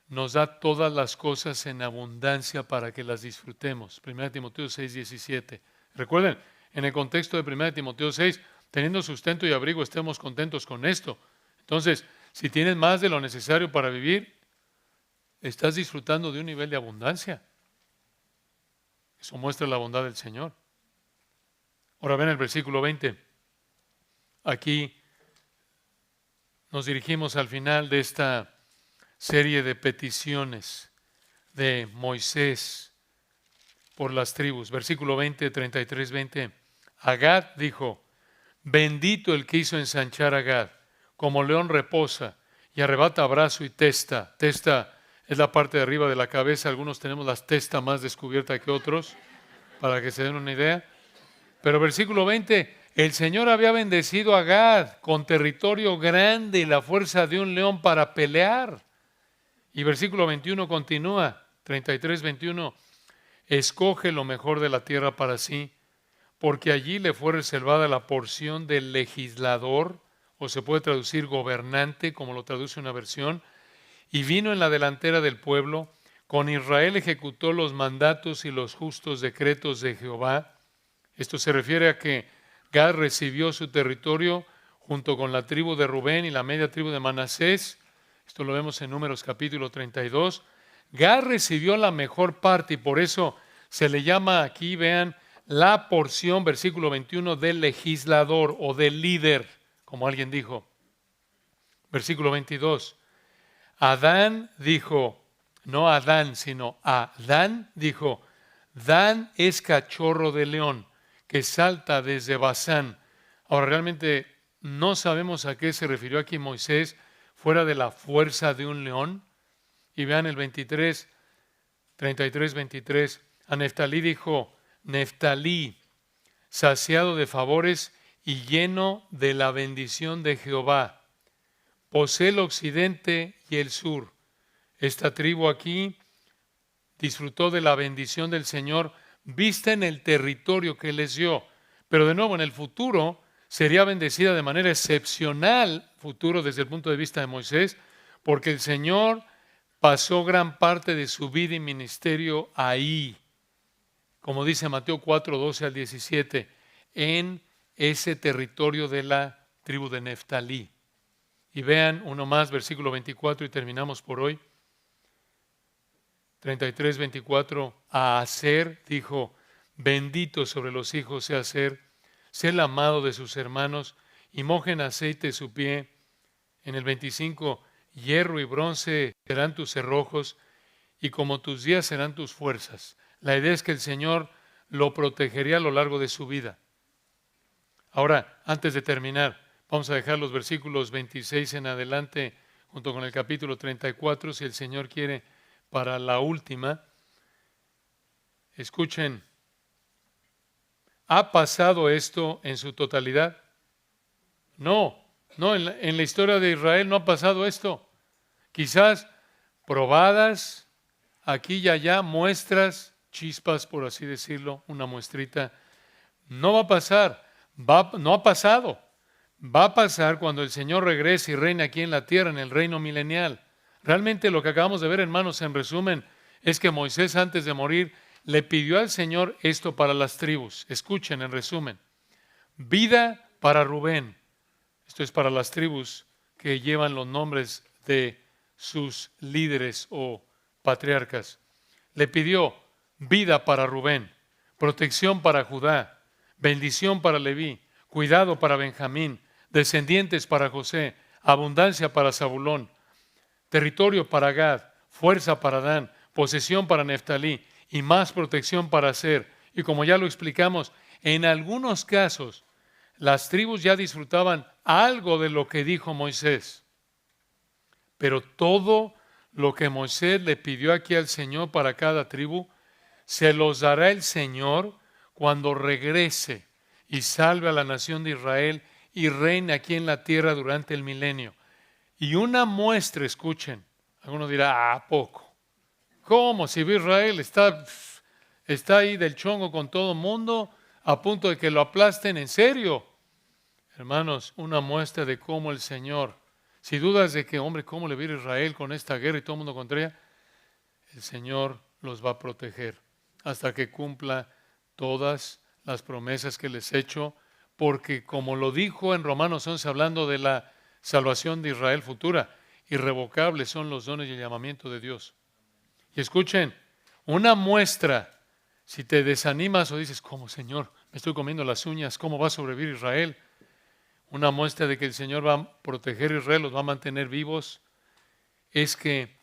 nos da todas las cosas en abundancia para que las disfrutemos. 1 Timoteo 6:17. Recuerden, en el contexto de 1 Timoteo 6, teniendo sustento y abrigo, estemos contentos con esto. Entonces, si tienes más de lo necesario para vivir, estás disfrutando de un nivel de abundancia. Eso muestra la bondad del Señor. Ahora ven el versículo 20. Aquí nos dirigimos al final de esta serie de peticiones de Moisés por las tribus. Versículo 20, 33-20. Agad dijo, bendito el que hizo ensanchar a Gad, como león reposa y arrebata brazo y testa. Testa es la parte de arriba de la cabeza. Algunos tenemos la testa más descubierta que otros, para que se den una idea. Pero versículo 20, el Señor había bendecido a Gad con territorio grande y la fuerza de un león para pelear. Y versículo 21 continúa, 33-21, escoge lo mejor de la tierra para sí, porque allí le fue reservada la porción del legislador, o se puede traducir gobernante, como lo traduce una versión, y vino en la delantera del pueblo, con Israel ejecutó los mandatos y los justos decretos de Jehová. Esto se refiere a que Gad recibió su territorio junto con la tribu de Rubén y la media tribu de Manasés. Esto lo vemos en Números capítulo 32. Gad recibió la mejor parte y por eso se le llama aquí, vean, la porción, versículo 21, del legislador o del líder, como alguien dijo. Versículo 22. Adán dijo, no Adán, sino Adán dijo, Dan es cachorro de león que salta desde Basán. Ahora realmente no sabemos a qué se refirió aquí Moisés, fuera de la fuerza de un león. Y vean el 23, 33-23. A Neftalí dijo, Neftalí, saciado de favores y lleno de la bendición de Jehová, posee el occidente y el sur. Esta tribu aquí disfrutó de la bendición del Señor vista en el territorio que les dio. Pero de nuevo, en el futuro sería bendecida de manera excepcional, futuro desde el punto de vista de Moisés, porque el Señor pasó gran parte de su vida y ministerio ahí, como dice Mateo 4:12-17, en ese territorio de la tribu de Neftalí. Y vean uno más, versículo 24, y terminamos por hoy. 33-24, a Aser dijo, bendito sobre los hijos sea Aser, sé el amado de sus hermanos, y mojen aceite su pie. En el 25, hierro y bronce serán tus cerrojos, y como tus días serán tus fuerzas. La idea es que el Señor lo protegería a lo largo de su vida. Ahora, antes de terminar, vamos a dejar los versículos 26 en adelante, junto con el capítulo 34, si el Señor quiere, para la última. Escuchen, ¿ha pasado esto en su totalidad? No, en la historia de Israel no ha pasado esto. Quizás probadas aquí y allá, muestras, chispas, por así decirlo, una muestrita. No va a pasar, no ha pasado. Va a pasar cuando el Señor regrese y reine aquí en la tierra, en el reino milenial. Realmente lo que acabamos de ver, hermanos, en resumen, es que Moisés antes de morir le pidió al Señor esto para las tribus. Escuchen en resumen. Vida para Rubén. Esto es para las tribus que llevan los nombres de sus líderes o patriarcas. Le pidió vida para Rubén, protección para Judá, bendición para Leví, cuidado para Benjamín, descendientes para José, abundancia para Zabulón, territorio para Gad, fuerza para Dan, posesión para Neftalí y más protección para Aser. Y como ya lo explicamos, en algunos casos las tribus ya disfrutaban algo de lo que dijo Moisés. Pero todo lo que Moisés le pidió aquí al Señor para cada tribu, se los dará el Señor cuando regrese y salve a la nación de Israel y reine aquí en la tierra durante el milenio. Y una muestra, escuchen, alguno dirá, ¿a poco? ¿Cómo? Si Israel está ahí del chongo con todo el mundo, a punto de que lo aplasten, ¿en serio? Hermanos, una muestra de cómo el Señor, si dudas de que, hombre, ¿cómo le va a ir a Israel con esta guerra y todo el mundo contra ella? El Señor los va a proteger hasta que cumpla todas las promesas que les he hecho, porque como lo dijo en Romanos 11, hablando de la salvación de Israel futura, irrevocables son los dones y el llamamiento de Dios. Y escuchen, una muestra, si te desanimas o dices, ¿cómo, Señor? Me estoy comiendo las uñas, ¿cómo va a sobrevivir Israel? Una muestra de que el Señor va a proteger a Israel, los va a mantener vivos, es que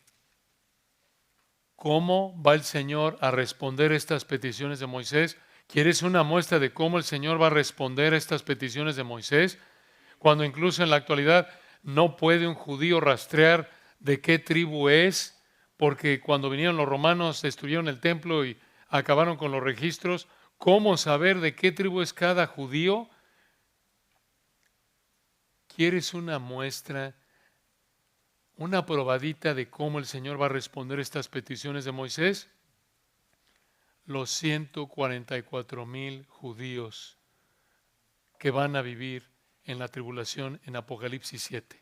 ¿cómo va el Señor a responder estas peticiones de Moisés? ¿Quieres una muestra de cómo el Señor va a responder a estas peticiones de Moisés? Cuando incluso en la actualidad no puede un judío rastrear de qué tribu es, porque cuando vinieron los romanos destruyeron el templo y acabaron con los registros. ¿Cómo saber de qué tribu es cada judío? ¿Quieres una muestra, una probadita de cómo el Señor va a responder estas peticiones de Moisés? Los 144,000 judíos que van a vivir en la tribulación en Apocalipsis 7.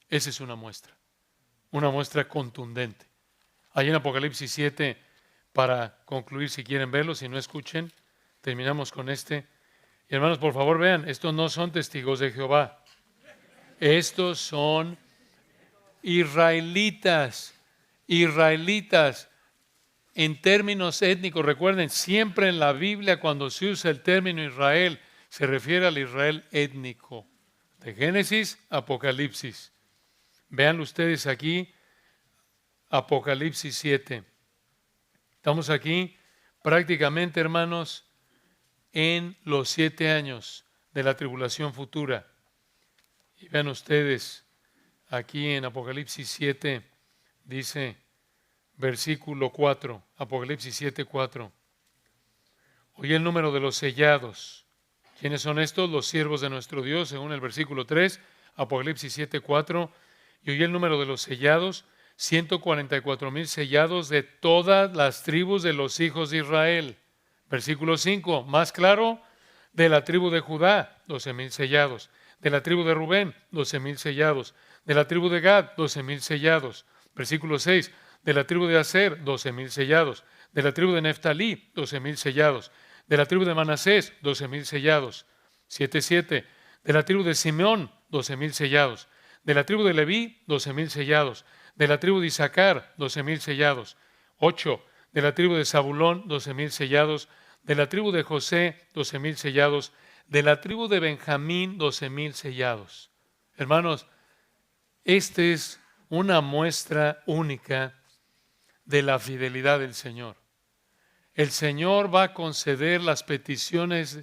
Esa es una muestra contundente. Ahí en Apocalipsis 7, para concluir, si quieren verlo, si no escuchen, terminamos con este. Y hermanos, por favor vean, estos no son testigos de Jehová. Estos son israelitas, en términos étnicos. Recuerden, siempre en la Biblia cuando se usa el término Israel, se refiere al Israel étnico. De Génesis, Apocalipsis. Vean ustedes aquí, Apocalipsis 7. Estamos aquí prácticamente, hermanos, en los 7 años de la tribulación futura. Y vean ustedes, aquí en Apocalipsis 7, dice, versículo 4, Apocalipsis 7, 4. Oí el número de los sellados. ¿Quiénes son estos? Los siervos de nuestro Dios, según el versículo 3, Apocalipsis 7, 4. Y oí el número de los sellados, 144,000 sellados de todas las tribus de los hijos de Israel. Versículo 5, más claro, de la tribu de Judá, 12,000 sellados. De la tribu de Rubén, 12,000 sellados. De la tribu de Gad, 12,000 sellados. Versículo 6, de la tribu de Aser, 12,000 sellados. De la tribu de Neftalí, 12,000 sellados. De la tribu de Manasés, 12,000 sellados. 7:7, de la tribu de Simeón, 12,000 sellados. De la tribu de Leví, 12,000 sellados. De la tribu de Isaacar, 12,000 sellados. 8, de la tribu de Zabulón, 12,000 sellados. De la tribu de José, 12,000 sellados. De la tribu de Benjamín, 12,000 sellados. Hermanos, esta es una muestra única de la fidelidad del Señor. El Señor va a conceder las peticiones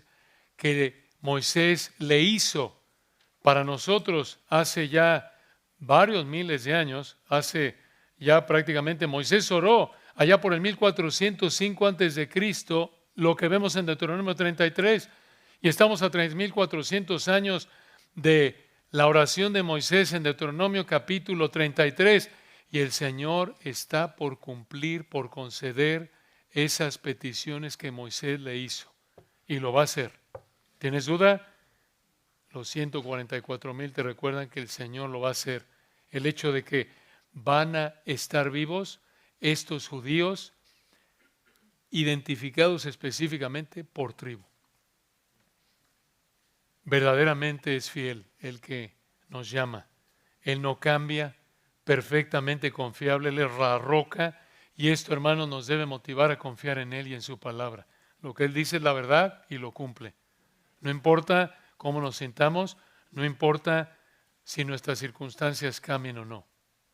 que Moisés le hizo para nosotros hace ya varios miles de años. Hace ya prácticamente Moisés oró allá por el 1405 antes de Cristo, lo que vemos en Deuteronomio 33, y estamos a 3,400 años de la oración de Moisés en Deuteronomio capítulo 33, y el Señor está por cumplir, por conceder esas peticiones que Moisés le hizo, y lo va a hacer. ¿Tienes duda? Los 144,000 te recuerdan que el Señor lo va a hacer. El hecho de que van a estar vivos estos judíos identificados específicamente por tribu. Verdaderamente es fiel el que nos llama. Él no cambia perfectamente confiable, Él es la roca, y esto, hermanos, nos debe motivar a confiar en Él y en su palabra. Lo que Él dice es la verdad y lo cumple. No importa cómo nos sintamos, no importa si nuestras circunstancias cambian o no.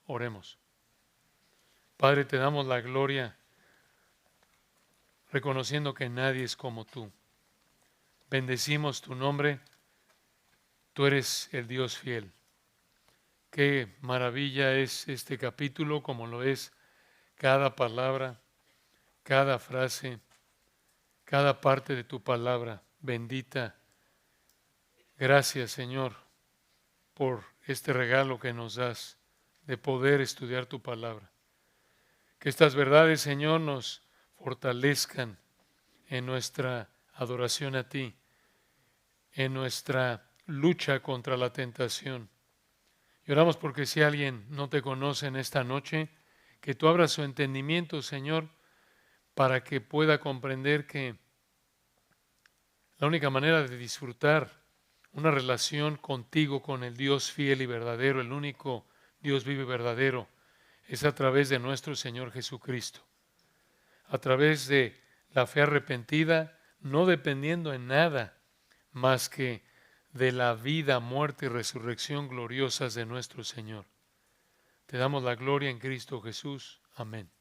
Oremos. Padre, te damos la gloria, reconociendo que nadie es como tú. Bendecimos tu nombre, tú eres el Dios fiel. Qué maravilla es este capítulo, como lo es cada palabra, cada frase, cada parte de tu palabra. Bendita. Gracias, Señor, por este regalo que nos das de poder estudiar tu palabra. Que estas verdades, Señor, nos fortalezcan en nuestra adoración a ti, en nuestra lucha contra la tentación. Y oramos porque si alguien no te conoce en esta noche, que tú abras su entendimiento, Señor, para que pueda comprender que la única manera de disfrutar una relación contigo, con el Dios fiel y verdadero, el único Dios vivo y verdadero, es a través de nuestro Señor Jesucristo. A través de la fe arrepentida, no dependiendo en nada más que de la vida, muerte y resurrección gloriosas de nuestro Señor. Te damos la gloria en Cristo Jesús. Amén.